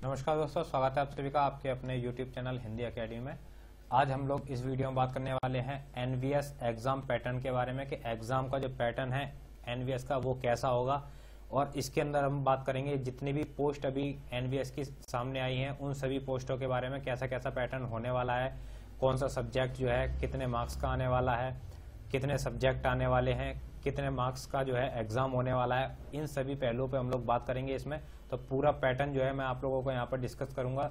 नमस्कार दोस्तों, स्वागत है आप सभी का आपके अपने YouTube चैनल हिंदी एकेडमी में। आज हम लोग इस वीडियो में बात करने वाले हैं एनवीएस एग्जाम पैटर्न के बारे में कि एग्जाम का जो पैटर्न है एनवीएस का वो कैसा होगा। और इसके अंदर हम बात करेंगे जितनी भी पोस्ट अभी एनवीएस की सामने आई हैं उन सभी पोस्टों के बारे में, कैसा कैसा पैटर्न होने वाला है, कौन सा सब्जेक्ट जो है कितने मार्क्स का आने वाला है, कितने सब्जेक्ट आने वाले हैं, कितने मार्क्स का जो है एग्जाम होने वाला है। इन सभी पहलुओं पे हम लोग बात करेंगे इसमें। तो पूरा पैटर्न जो है मैं आप लोगों को यहाँ पर डिस्कस करूंगा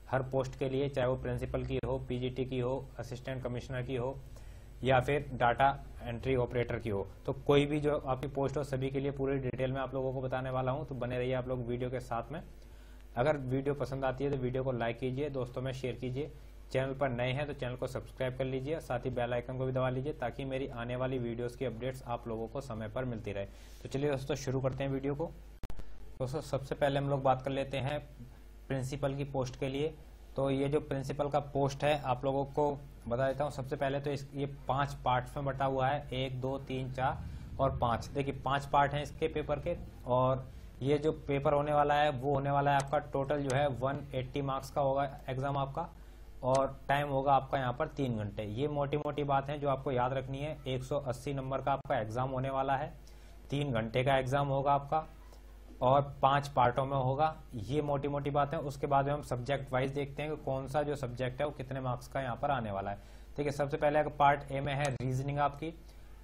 हर पोस्ट के लिए, चाहे वो प्रिंसिपल की हो, पीजीटी की हो, असिस्टेंट कमिश्नर की हो या फिर डाटा एंट्री ऑपरेटर की हो। तो कोई भी जो आपकी पोस्ट हो सभी के लिए पूरी डिटेल में आप लोगों को बताने वाला हूँ। तो बने रहिए आप लोग वीडियो के साथ में। अगर वीडियो पसंद आती है तो वीडियो को लाइक कीजिए, दोस्तों में शेयर कीजिए। चैनल पर नए हैं तो चैनल को सब्सक्राइब कर लीजिए, साथ ही बेल आइकन को भी दबा लीजिए ताकि मेरी आने वाली वीडियोस की अपडेट्स आप लोगों को समय पर मिलती रहे। तो चलिए दोस्तों शुरू करते हैं वीडियो को। दोस्तों सबसे पहले हम लोग बात कर लेते हैं प्रिंसिपल की पोस्ट के लिए। तो ये जो प्रिंसिपल का पोस्ट है आप लोगों को बता देता हूँ। सबसे पहले तो ये 5 पार्ट्स में बटा हुआ है, 1, 2, 3, 4 और 5। देखिए 5 पार्ट हैं इसके पेपर के। और ये जो पेपर होने वाला है वो होने वाला है आपका टोटल जो है 180 मार्क्स का होगा एग्जाम आपका। और टाइम होगा आपका यहाँ पर 3 घंटे। ये मोटी मोटी बात है जो आपको याद रखनी है। 180 नंबर का आपका एग्जाम होने वाला है, 3 घंटे का एग्जाम होगा आपका और 5 पार्टों में होगा। ये मोटी मोटी बात है। उसके बाद में हम सब्जेक्ट वाइज देखते हैं कि कौन सा जो सब्जेक्ट है वो कितने मार्क्स का यहाँ पर आने वाला है। ठीक है, सबसे पहले पार्ट ए में है रीजनिंग। आपकी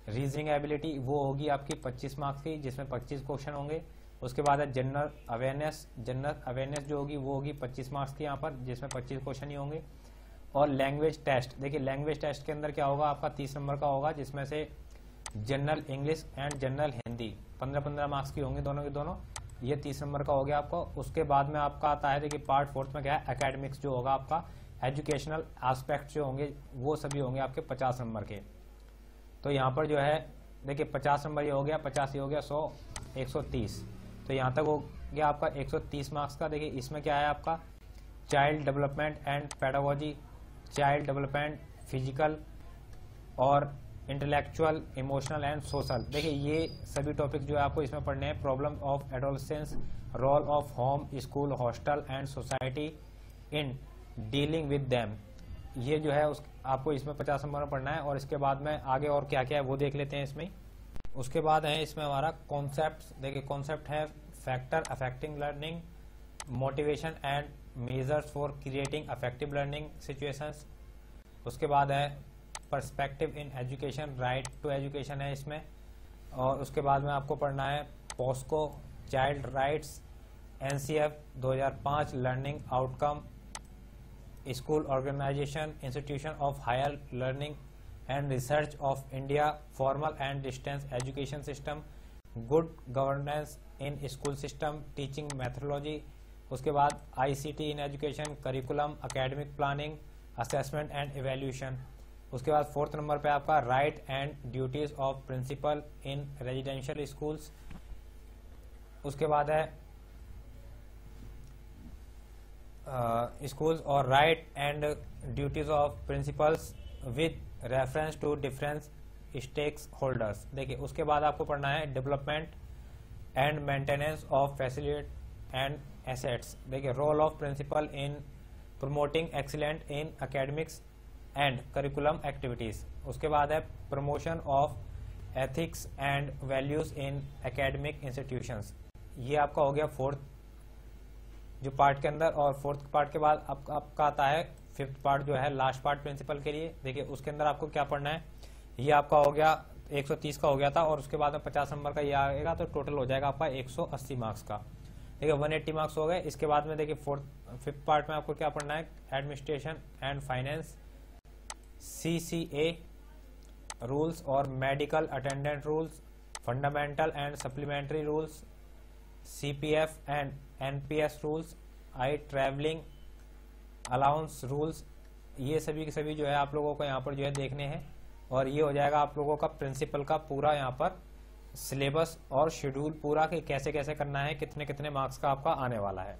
रीजनिंग एबिलिटी वो होगी आपकी 25 मार्क्स की, जिसमें 25 क्वेश्चन होंगे। उसके बाद है जनरल अवेयरनेस जो होगी वो होगी 25 मार्क्स की यहाँ पर, जिसमें 25 क्वेश्चन ही होंगे। और लैंग्वेज टेस्ट, देखिए लैंग्वेज टेस्ट के अंदर क्या होगा आपका 30 नंबर का होगा, जिसमें से general English and general Hindi 15-15 marks की होंगी दोनों की दोनों। ये 30 नंबर का हो गया आपको। उसके बाद में आपका आता है देखिए पार्ट 4 में क्या है, एकेडमिक्स जो होगा आपका, एजुकेशनल एस्पेक्ट जो होंगे वो सभी होंगे आपके 50 नंबर के। तो यहाँ पर जो है देखिए 50 नंबर ये हो गया, 50 ये हो गया, 100, 130। तो यहाँ तक हो गया आपका 130 मार्क्स का। देखिए इसमें क्या है आपका child development and pedagogy, child development, physical और इंटेलेक्चुअल, इमोशनल एंड सोशल। देखिए ये सभी टॉपिक जो है आपको इसमें पढ़ने हैं। Problem of adolescence, role of home, school, hostel and society in dealing with them, ये जो है आपको इसमें 50 नंबर में पढ़ना है। और इसके बाद में आगे और क्या क्या है वो देख लेते हैं इसमें। उसके बाद है इसमें हमारा कॉन्सेप्ट। देखिए कॉन्सेप्ट है factor affecting learning, motivation and measures for creating affective learning situations. उसके बाद है perspective in education, right to education है इसमें। और उसके बाद में आपको पढ़ना है POCSO, child rights, NCF 2005, learning outcome, school organisation, institution of higher learning and research of India, formal and distance education system, good governance in school system, teaching methodology. उसके बाद ICT in education, curriculum, academic planning, assessment and evaluation. उसके बाद 4th number पे आपका right and duties of principal in residential schools. उसके बाद है schools और right and duties of principals with reference to difference stakes holders. देखिए उसके बाद आपको पढ़ना है development and maintenance of facility and assets. देखिए role of principal in promoting excellent in academics and curriculum activities. उसके बाद है promotion of ethics and values in academic institutions. ये आपका हो गया 4th जो पार्ट के अंदर। और 4th पार्ट के बाद आपका आता है 5th पार्ट जो है लास्ट पार्ट प्रिंसिपल के लिए। देखिए उसके अंदर आपको क्या पढ़ना है, ये आपका हो गया 130 का हो गया था और उसके बाद में 50 नंबर का ये आएगा, तो टोटल हो जाएगा आपका 180 मार्क्स का। देखिए 180 मार्क्स हो गए। इसके बाद में देखिए 5th पार्ट में आपको क्या पढ़ना है, administration and finance, CCA rules और medical attendant rules, fundamental and supplementary rules, CPF and NPS rules, travelling allowance rules. ये सभी के सभी जो है आप लोगों को यहाँ पर जो है देखने हैं। और ये हो जाएगा आप लोगों का प्रिंसिपल का पूरा यहाँ पर सिलेबस और शेड्यूल पूरा कि कैसे कैसे करना है, कितने कितने मार्क्स का आपका आने वाला है।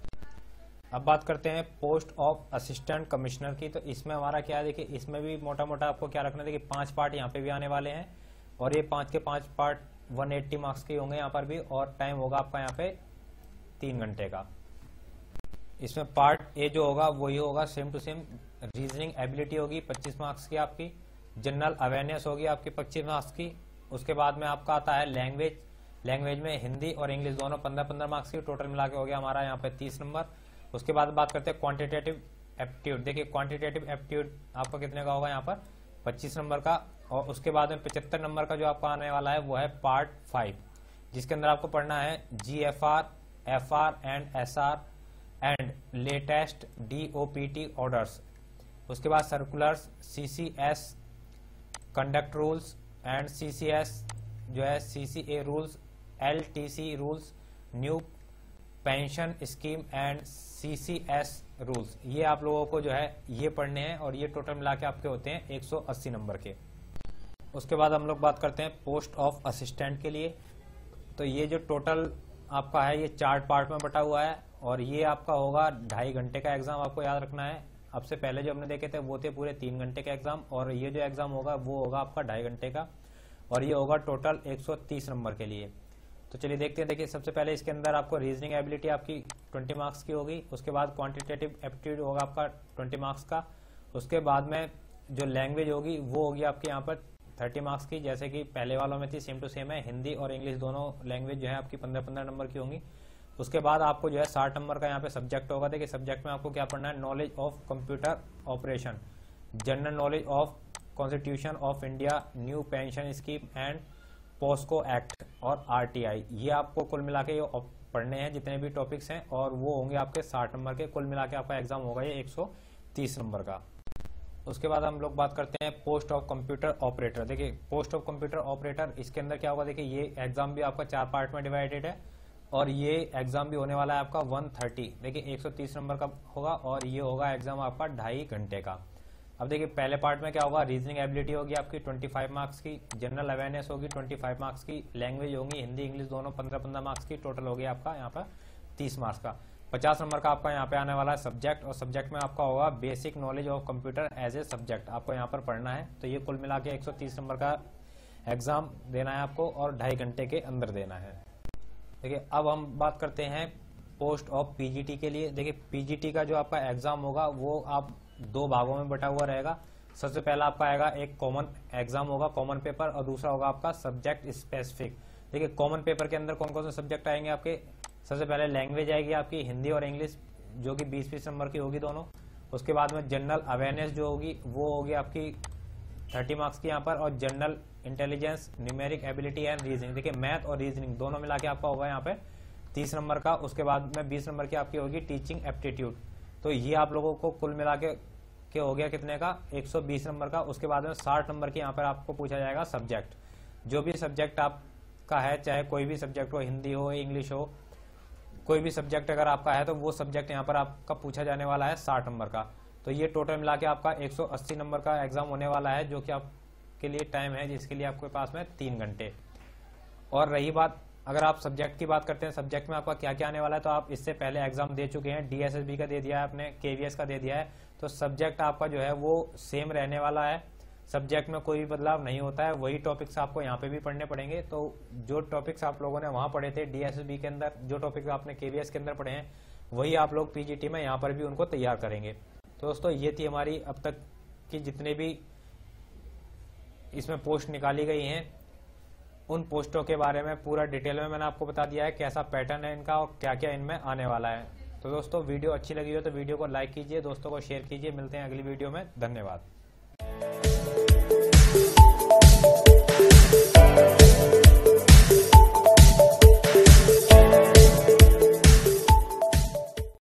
अब बात करते हैं पोस्ट ऑफ असिस्टेंट कमिश्नर की। तो इसमें हमारा क्या है, देखिए इसमें भी मोटा मोटा आपको क्या रखना है, देखिए 5 पार्ट यहाँ पे भी आने वाले हैं और ये 5 के 5 पार्ट 180 मार्क्स के होंगे यहाँ पर भी। और टाइम होगा आपका यहाँ पे 3 घंटे का। इसमें पार्ट ए जो होगा वही होगा same to same. Reasoning ability होगी 25 मार्क्स की आपकी, जनरल अवेयरनेस होगी आपकी 25 मार्क्स की। उसके बाद में आपका आता है लैंग्वेज, लैंग्वेज में हिंदी और इंग्लिश दोनों 15-15 मार्क्स की, टोटल मिला के हो गया हमारा यहाँ पे 30 नंबर। उसके बाद बात करते हैं क्वांटिटेटिव एप्टीट्यूड। देखिए क्वांटिटेटिव एप्टीट्यूड आपका कितने का होगा यहाँ पर 25 नंबर का। और उसके बाद में 75 नंबर का जो आपका आने वाला है वो है पार्ट 5, जिसके अंदर आपको पढ़ना है GFR, FR and SR and latest DOPT orders. उसके बाद circulars, CCS conduct rules and CCS जो है CCA rules, LTC rules, new pension scheme and CCS rules. ये आप लोगों को जो है ये पढ़ने हैं और ये टोटल मिला के आपके होते हैं 180 नंबर के। उसके बाद हम लोग बात करते हैं पोस्ट ऑफ असिस्टेंट के लिए। तो ये जो टोटल आपका है ये 4 पार्ट में बटा हुआ है और ये आपका होगा 2.5 घंटे का एग्जाम। आपको याद रखना है, अब से पहले जो हमने देखे थे वो थे पूरे 3 घंटे के एग्जाम, और ये जो एग्जाम होगा वो होगा आपका 2.5 घंटे का, और ये होगा टोटल 130 नंबर के लिए। तो चलिए देखते हैं। देखिए सबसे पहले इसके अंदर आपको रीजनिंग एबिलिटी आपकी 20 मार्क्स की होगी। उसके बाद क्वांटिटेटिव एप्टीट्यूड होगा आपका 20 मार्क्स का। उसके बाद में जो लैंग्वेज होगी वो होगी आपकी यहाँ पर 30 मार्क्स की, जैसे कि पहले वालों में थी, सेम टू सेम है। हिंदी और इंग्लिश दोनों लैंग्वेज जो है आपकी 15-15 नंबर की होंगी। उसके बाद आपको जो है 60 नंबर का यहाँ पे सब्जेक्ट होगा। देखिए सब्जेक्ट में आपको क्या पढ़ना है, knowledge of computer operation, general knowledge of constitution of India, new pension scheme and POCSO act और RTI। ये आपको कुल मिला के पढ़ने हैं जितने भी टॉपिक्स हैं, और वो होंगे आपके 60 नंबर के। कुल मिला के आपका एग्जाम होगा ये 130 नंबर का। उसके बाद हम लोग बात करते हैं पोस्ट ऑफ कंप्यूटर ऑपरेटर। देखिए पोस्ट ऑफ कंप्यूटर ऑपरेटर, इसके अंदर क्या होगा, देखिए ये एग्जाम भी आपका 4 पार्ट में डिवाइडेड है, और ये एग्जाम भी होने वाला है आपका 130। देखिए 130 नंबर का होगा, और ये होगा एग्जाम आपका 2.5 घंटे का। अब देखिए पहले पार्ट में क्या होगा, रीजनिंग एबिलिटी होगी आपकी 25 मार्क्स की, जनरल अवेयरनेस होगी 25 मार्क्स की, लैंग्वेज होगी हिंदी इंग्लिश दोनों 15-15 मार्क्स की, टोटल होगी आपका यहाँ पर 30 मार्क्स का। 50 नंबर का आपका यहाँ पे आने वाला है सब्जेक्ट, और सब्जेक्ट में आपका होगा basic knowledge of computer as a subject, आपको यहाँ पर पढ़ना है। तो ये कुल मिला के 130 नंबर का एग्जाम देना है आपको, और 2.5 घंटे के अंदर देना है। देखिए अब हम बात करते हैं पोस्ट ऑफ PGT के लिए। देखिए PGT का जो आपका एग्जाम होगा वो आप 2 भागों में बटा हुआ रहेगा। सबसे पहला आपका आएगा एक कॉमन एग्जाम होगा, कॉमन पेपर, और दूसरा होगा आपका सब्जेक्ट स्पेसिफिक। देखिए कॉमन पेपर के अंदर कौन कौन से सब्जेक्ट आएंगे आपके, सबसे पहले लैंग्वेज आएगी आपकी हिंदी और इंग्लिश, जो कि 20-20 नंबर की होगी दोनों। उसके बाद में जनरल अवेयरनेस जो होगी वो होगी आपकी 30 मार्क्स की यहाँ पर, और general intelligence, numeric ability and reasoning. देखिए मैथ और रीजनिंग दोनों मिला के आपका होगा यहाँ पे 30 नंबर का। उसके बाद में 20 नंबर की आपकी होगी टीचिंग एप्टीट्यूड। तो ये आप लोगों को कुल मिला के हो गया कितने का, 120 नंबर का। उसके बाद में 60 नंबर की यहाँ पर आपको पूछा जाएगा सब्जेक्ट। जो भी सब्जेक्ट आपका है, चाहे कोई भी सब्जेक्ट हो, हिंदी हो इंग्लिश हो, कोई भी सब्जेक्ट अगर आपका है तो वो सब्जेक्ट यहाँ पर आपका पूछा जाने वाला है 60 नंबर का। तो ये टोटल मिला के आपका 180 नंबर का एग्जाम होने वाला है, जो कि आपके लिए टाइम है जिसके लिए आपके पास में 3 घंटे। और रही बात अगर आप सब्जेक्ट की बात करते हैं, सब्जेक्ट में आपका क्या क्या आने वाला है, तो आप इससे पहले एग्जाम दे चुके हैं, DSSB का दे दिया है आपने, KVS का दे दिया है। तो सब्जेक्ट आपका जो है वो सेम रहने वाला है, सब्जेक्ट में कोई भी बदलाव नहीं होता है। वही टॉपिक्स आपको यहाँ पे भी पढ़ने पड़ेंगे। तो जो टॉपिक्स आप लोगों ने वहां पढ़े थे DSSB के अंदर, जो टॉपिक्स आपने KVS के अंदर पढ़े हैं, वही आप लोग PGT में यहाँ पर भी उनको तैयार करेंगे। तो दोस्तों ये थी हमारी अब तक की जितने भी इसमें पोस्ट निकाली गई हैं, उन पोस्टों के बारे में पूरा डिटेल में मैंने आपको बता दिया है, कैसा पैटर्न है इनका और क्या क्या इनमें आने वाला है। तो दोस्तों वीडियो अच्छी लगी हो तो वीडियो को लाइक कीजिए, दोस्तों को शेयर कीजिए। मिलते हैं अगली वीडियो में, धन्यवाद।